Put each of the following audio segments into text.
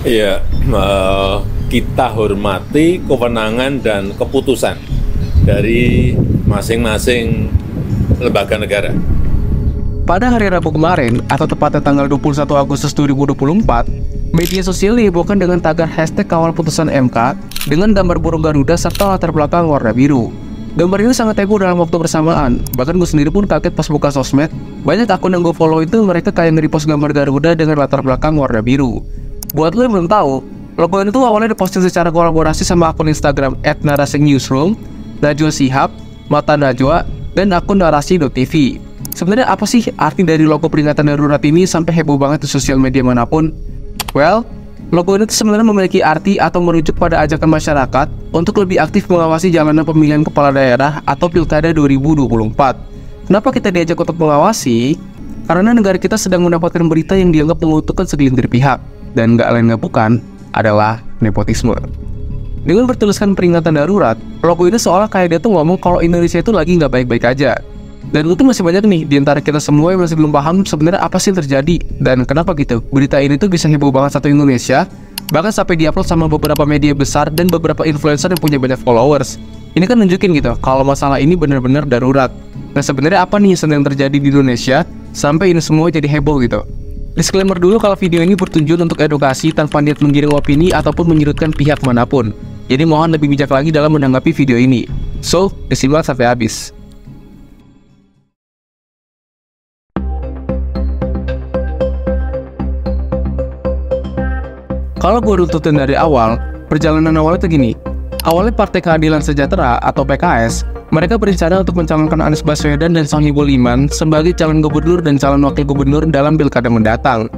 Iya, kita hormati kewenangan dan keputusan dari masing-masing lembaga negara. Pada hari Rabu kemarin, atau tepatnya tanggal 21 Agustus 2024, media sosial dihebohkan dengan tagar hashtag kawal putusan MK dengan gambar burung Garuda serta latar belakang warna biru. Gambar ini sangat heboh dalam waktu bersamaan, bahkan gue sendiri pun kaget pas buka sosmed. Banyak akun yang gue follow itu mereka kayak nge-repost gambar Garuda dengan latar belakang warna biru. Buat lo yang belum tahu, logo ini tuh awalnya diposting secara kolaborasi sama akun Instagram @narasing_newsroom, Najwa Shihab, Mata Najwa, dan akun narasi.tv. Sebenarnya apa sih arti dari logo peringatan darurat ini sampai heboh banget di sosial media manapun? Well, logo ini tuh sebenarnya memiliki arti atau merujuk pada ajakan masyarakat untuk lebih aktif mengawasi jalanan pemilihan kepala daerah atau Pilkada 2024. Kenapa kita diajak untuk mengawasi? Karena negara kita sedang mendapatkan berita yang dianggap menguntungkan segelintir pihak, dan gak lain gak bukan adalah nepotisme. Dengan bertuliskan peringatan darurat, logo ini seolah kayak dia tuh ngomong kalau Indonesia itu lagi nggak baik-baik aja. Dan itu masih banyak nih di antara kita semua yang masih belum paham sebenarnya apa sih yang terjadi dan kenapa gitu berita ini tuh bisa heboh banget satu Indonesia, bahkan sampai diupload sama beberapa media besar dan beberapa influencer yang punya banyak followers. Ini kan nunjukin gitu kalau masalah ini benar-benar darurat. Nah, sebenarnya apa nih yang sedang terjadi di Indonesia sampai ini semua jadi heboh gitu? Disclaimer dulu kalau video ini bertujuan untuk edukasi tanpa niat menggiring opini ataupun menyudutkan pihak manapun. Jadi mohon lebih bijak lagi dalam menanggapi video ini. So, disimak sampai habis. Kalau gue runtutin dari awal, perjalanan awalnya tuh gini. Awalnya Partai Keadilan Sejahtera atau PKS, mereka berencana untuk mencalonkan Anies Baswedan dan Sohibul Iman sebagai calon gubernur dan calon wakil gubernur dalam pilkada mendatang.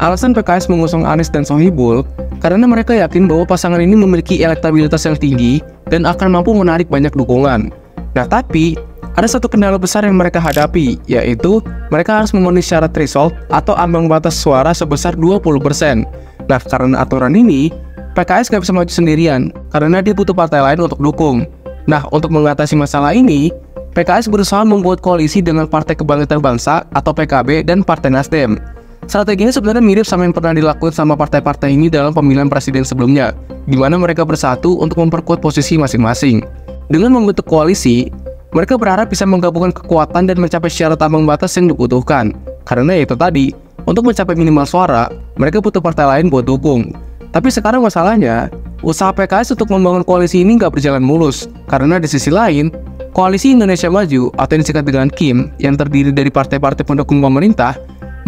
Alasan PKS mengusung Anies dan Sohibul karena mereka yakin bahwa pasangan ini memiliki elektabilitas yang tinggi dan akan mampu menarik banyak dukungan. Nah, tapi ada satu kendala besar yang mereka hadapi, yaitu mereka harus memenuhi syarat threshold atau ambang batas suara sebesar 20%. Nah, karena aturan ini, PKS gak bisa maju sendirian karena dia butuh partai lain untuk dukung. Nah, untuk mengatasi masalah ini, PKS berusaha membuat koalisi dengan Partai Kebangkitan Bangsa atau PKB dan Partai Nasdem. Strateginya sebenarnya mirip sama yang pernah dilakukan sama partai-partai ini dalam pemilihan presiden sebelumnya, di mana mereka bersatu untuk memperkuat posisi masing-masing. Dengan membentuk koalisi, mereka berharap bisa menggabungkan kekuatan dan mencapai syarat ambang batas yang dibutuhkan. Karena itu tadi, untuk mencapai minimal suara, mereka butuh partai lain buat dukung. Tapi sekarang masalahnya, usaha PKS untuk membangun koalisi ini nggak berjalan mulus. Karena di sisi lain, Koalisi Indonesia Maju atau yang disingkat dengan KIM, yang terdiri dari partai-partai pendukung pemerintah,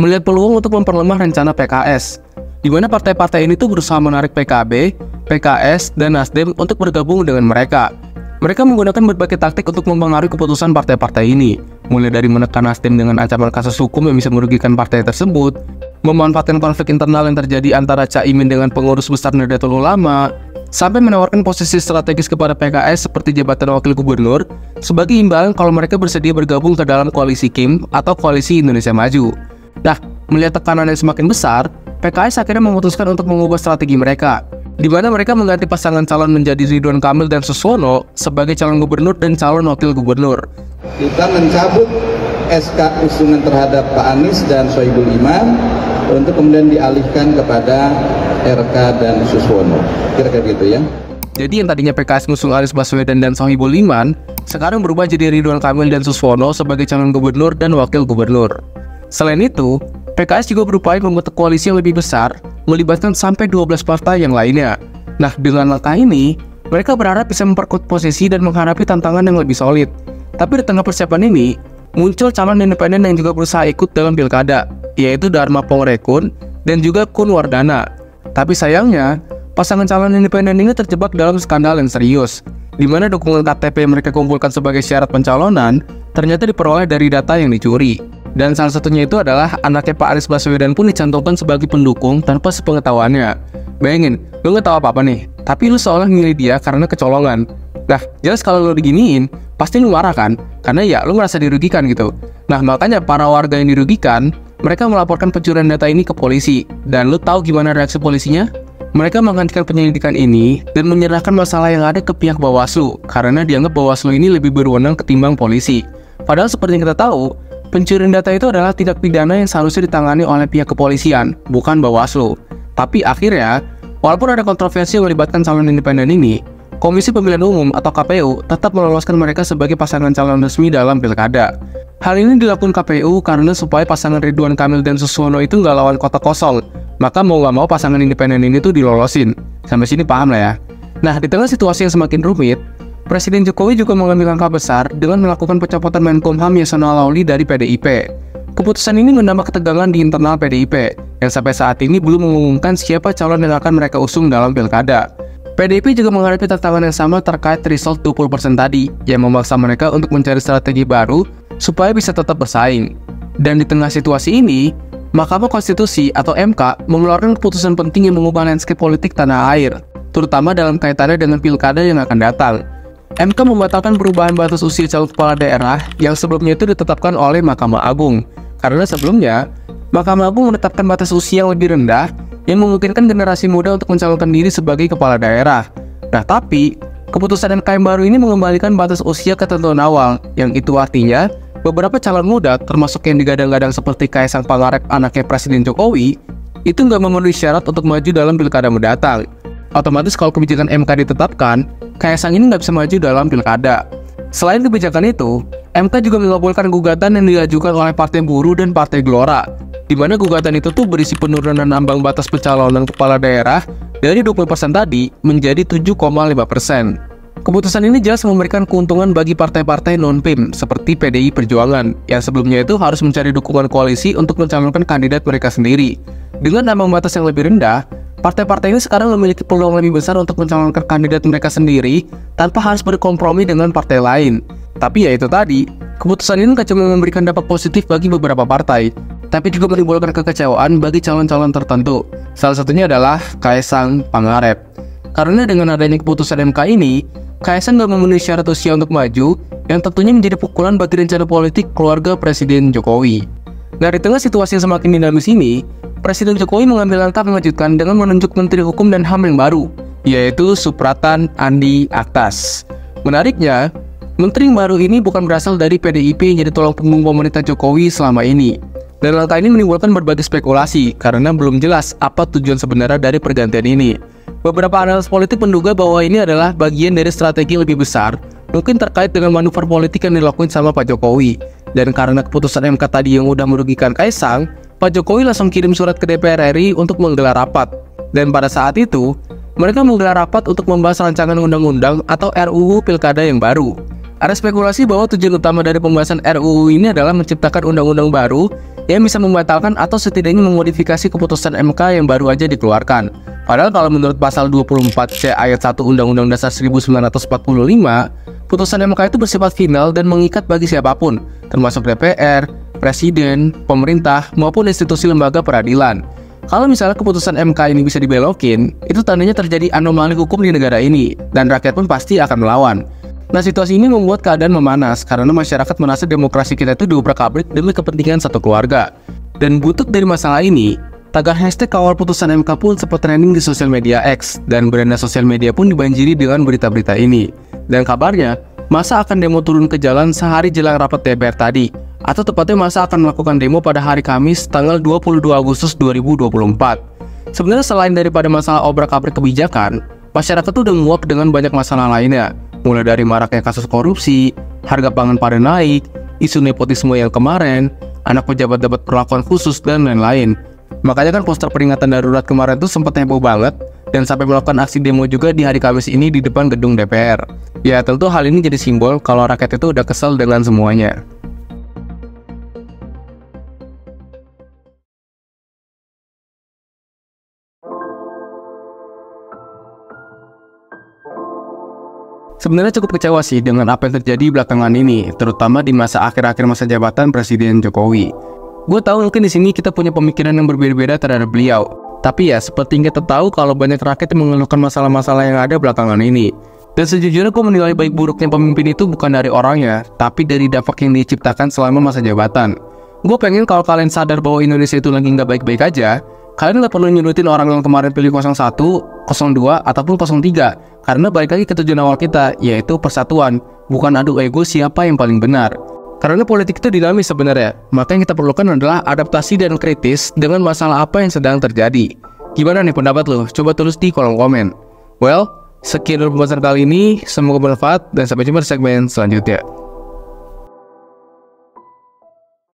melihat peluang untuk memperlemah rencana PKS, di mana partai-partai ini tuh berusaha menarik PKB, PKS, dan Nasdem untuk bergabung dengan mereka. Mereka menggunakan berbagai taktik untuk mempengaruhi keputusan partai-partai ini, mulai dari menekan Nasdem dengan ancaman kasus hukum yang bisa merugikan partai tersebut, memanfaatkan konflik internal yang terjadi antara Caimin dengan pengurus besar Nahdlatul Ulama, sampai menawarkan posisi strategis kepada PKS seperti jabatan wakil gubernur sebagai imbalan kalau mereka bersedia bergabung ke dalam koalisi KIM atau koalisi Indonesia Maju. Nah, melihat tekanan yang semakin besar, PKS akhirnya memutuskan untuk mengubah strategi mereka, di mana mereka mengganti pasangan calon menjadi Ridwan Kamil dan Suswono sebagai calon gubernur dan calon wakil gubernur. Kita mencabut SK usungan terhadap Pak Anies dan Sohibul Iman untuk kemudian dialihkan kepada RK dan Suswono. Kira-kira gitu ya. Jadi yang tadinya PKS ngusung Anies Baswedan dan Sohibul Iman, sekarang berubah jadi Ridwan Kamil dan Suswono sebagai calon gubernur dan wakil gubernur. Selain itu, PKS juga berupaya membentuk koalisi yang lebih besar, melibatkan sampai 12 partai yang lainnya. Nah, dengan langkah ini, mereka berharap bisa memperkuat posisi dan menghadapi tantangan yang lebih solid. Tapi di tengah persiapan ini, muncul calon independen yang juga berusaha ikut dalam pilkada, yaitu Dharma Pongrekun dan juga Kun Wardana. Tapi sayangnya, pasangan calon independen ini terjebak dalam skandal yang serius, di mana dukungan KTP yang mereka kumpulkan sebagai syarat pencalonan ternyata diperoleh dari data yang dicuri. Dan salah satunya itu adalah anaknya Pak Anies Baswedan pun dicantumkan sebagai pendukung tanpa sepengetahuannya. Bayangin, lu nggak tahu apa-apa nih, tapi lu seolah milih dia karena kecolongan. Nah, jelas kalau lu diginiin, pasti lu marah kan? Karena ya lu merasa dirugikan gitu. Nah, makanya para warga yang dirugikan, mereka melaporkan pencurian data ini ke polisi. Dan lu tahu gimana reaksi polisinya? Mereka menghentikan penyelidikan ini dan menyerahkan masalah yang ada ke pihak Bawaslu, karena dianggap Bawaslu ini lebih berwenang ketimbang polisi. Padahal seperti yang kita tahu, pencurian data itu adalah tindak pidana yang seharusnya ditangani oleh pihak kepolisian, bukan Bawaslu. Tapi akhirnya, Walaupun ada kontroversi yang melibatkan calon independen ini, Komisi Pemilihan Umum atau KPU tetap meloloskan mereka sebagai pasangan calon resmi dalam pilkada. Hal ini dilakukan KPU karena supaya pasangan Ridwan Kamil dan Suswono itu nggak lawan kota kosong. Maka mau nggak mau pasangan independen ini tuh dilolosin. Sampai sini paham lah ya. Nah, di tengah situasi yang semakin rumit, Presiden Jokowi juga mengambil langkah besar dengan melakukan pencopotan Menkumham Yasona Lawli dari PDIP. Keputusan ini menambah ketegangan di internal PDIP, yang sampai saat ini belum mengumumkan siapa calon yang akan mereka usung dalam pilkada. PDIP juga menghadapi tantangan yang sama terkait threshold 20% tadi, yang memaksa mereka untuk mencari strategi baru supaya bisa tetap bersaing. Dan di tengah situasi ini, Mahkamah Konstitusi atau MK mengeluarkan keputusan penting yang mengubah landscape politik tanah air, terutama dalam kaitannya dengan pilkada yang akan datang. MK membatalkan perubahan batas usia calon kepala daerah yang sebelumnya itu ditetapkan oleh Mahkamah Agung. Karena sebelumnya, Mahkamah Agung menetapkan batas usia yang lebih rendah yang memungkinkan generasi muda untuk mencalonkan diri sebagai kepala daerah. Nah, tapi keputusan MK yang baru ini mengembalikan batas usia ketentuan awal, yang itu artinya beberapa calon muda, termasuk yang digadang-gadang seperti Kaisang Pangarep anaknya Presiden Jokowi, itu nggak memenuhi syarat untuk maju dalam pilkada mendatang. Otomatis kalau kebijakan MK ditetapkan, Kaisang ini nggak bisa maju dalam pilkada. Selain kebijakan itu, MK juga mengabulkan gugatan yang diajukan oleh Partai Buruh dan Partai Gelora, di mana gugatan itu tuh berisi penurunan ambang batas pencalonan kepala daerah dari 20% tadi menjadi 7,5%. Keputusan ini jelas memberikan keuntungan bagi partai-partai non-PIM seperti PDI Perjuangan, yang sebelumnya itu harus mencari dukungan koalisi untuk mencalonkan kandidat mereka sendiri. Dengan ambang batas yang lebih rendah, partai-partai ini sekarang memiliki peluang lebih besar untuk mencalonkan kandidat mereka sendiri tanpa harus berkompromi dengan partai lain. Tapi ya itu tadi, keputusan ini gak cuma memberikan dampak positif bagi beberapa partai, tapi juga menimbulkan kekecewaan bagi calon-calon tertentu. Salah satunya adalah Kaisang Pangarep. Karena dengan adanya keputusan MK ini, Kaisang gak memenuhi syarat usia untuk maju, yang tentunya menjadi pukulan bagi rencana politik keluarga Presiden Jokowi. Nah, di tengah situasi yang semakin dinamis ini, Presiden Jokowi mengambil langkah mengejutkan dengan menunjuk Menteri Hukum dan HAM yang baru, yaitu Supratman Andi Aktas. Menariknya, Menteri yang baru ini bukan berasal dari PDIP yang jadi tulang punggung pemerintah Jokowi selama ini. Dan langkah ini menimbulkan berbagai spekulasi karena belum jelas apa tujuan sebenarnya dari pergantian ini. Beberapa analis politik menduga bahwa ini adalah bagian dari strategi lebih besar, mungkin terkait dengan manuver politik yang dilakukan sama Pak Jokowi. Dan karena keputusan MK tadi yang udah merugikan Kaisang, Pak Jokowi langsung kirim surat ke DPR RI untuk menggelar rapat. Dan pada saat itu, mereka menggelar rapat untuk membahas rancangan undang-undang atau RUU Pilkada yang baru. Ada spekulasi bahwa tujuan utama dari pembahasan RUU ini adalah menciptakan undang-undang baru yang bisa membatalkan atau setidaknya memodifikasi keputusan MK yang baru aja dikeluarkan. Padahal kalau menurut pasal 24C ayat 1 Undang-Undang Dasar 1945, putusan MK itu bersifat final dan mengikat bagi siapapun, termasuk DPR, Presiden, pemerintah, maupun institusi lembaga peradilan. Kalau misalnya keputusan MK ini bisa dibelokin, itu tandanya terjadi anomali hukum di negara ini, dan rakyat pun pasti akan melawan. Nah, situasi ini membuat keadaan memanas karena masyarakat merasa demokrasi kita itu diobrak-abrik demi kepentingan satu keluarga. Dan buntut dari masalah ini, tagar hashtag kawal putusan MK pun sempat trending di sosial media X, dan beranda sosial media pun dibanjiri dengan berita-berita ini. Dan kabarnya, masa akan demo turun ke jalan sehari jelang rapat DPR tadi, atau tepatnya masa akan melakukan demo pada hari Kamis tanggal 22 Agustus 2024. Sebenarnya selain daripada masalah obrak-abrik kebijakan, masyarakat tuh udah muak dengan banyak masalah lainnya, mulai dari maraknya kasus korupsi, harga pangan pada naik, isu nepotisme yang kemarin, anak pejabat dapat perlakuan khusus, dan lain-lain. Makanya kan poster peringatan darurat kemarin tuh sempat heboh banget, dan sampai melakukan aksi demo juga di hari Kamis ini di depan gedung DPR. Ya tentu hal ini jadi simbol kalau rakyat itu udah kesel dengan semuanya. Sebenarnya cukup kecewa sih dengan apa yang terjadi belakangan ini, terutama di masa akhir-akhir masa jabatan Presiden Jokowi. Gue tahu mungkin di sini kita punya pemikiran yang berbeda-beda terhadap beliau, tapi ya seperti yang kita tahu kalau banyak rakyat yang mengeluhkan masalah-masalah yang ada belakangan ini. Dan sejujurnya gue menilai baik buruknya pemimpin itu bukan dari orangnya, tapi dari dampak yang diciptakan selama masa jabatan. Gue pengen kalau kalian sadar bahwa Indonesia itu lagi nggak baik-baik aja, kalian nggak perlu nyudutin orang yang kemarin pilih 01, 02, ataupun 03. Karena balik lagi ke tujuan awal kita, yaitu persatuan, bukan adu ego siapa yang paling benar. Karena politik itu dinamis sebenarnya, maka yang kita perlukan adalah adaptasi dan kritis dengan masalah apa yang sedang terjadi. Gimana nih pendapat lo? Coba tulis di kolom komen. Well, sekian dulu pembahasan kali ini, semoga bermanfaat dan sampai jumpa di segmen selanjutnya.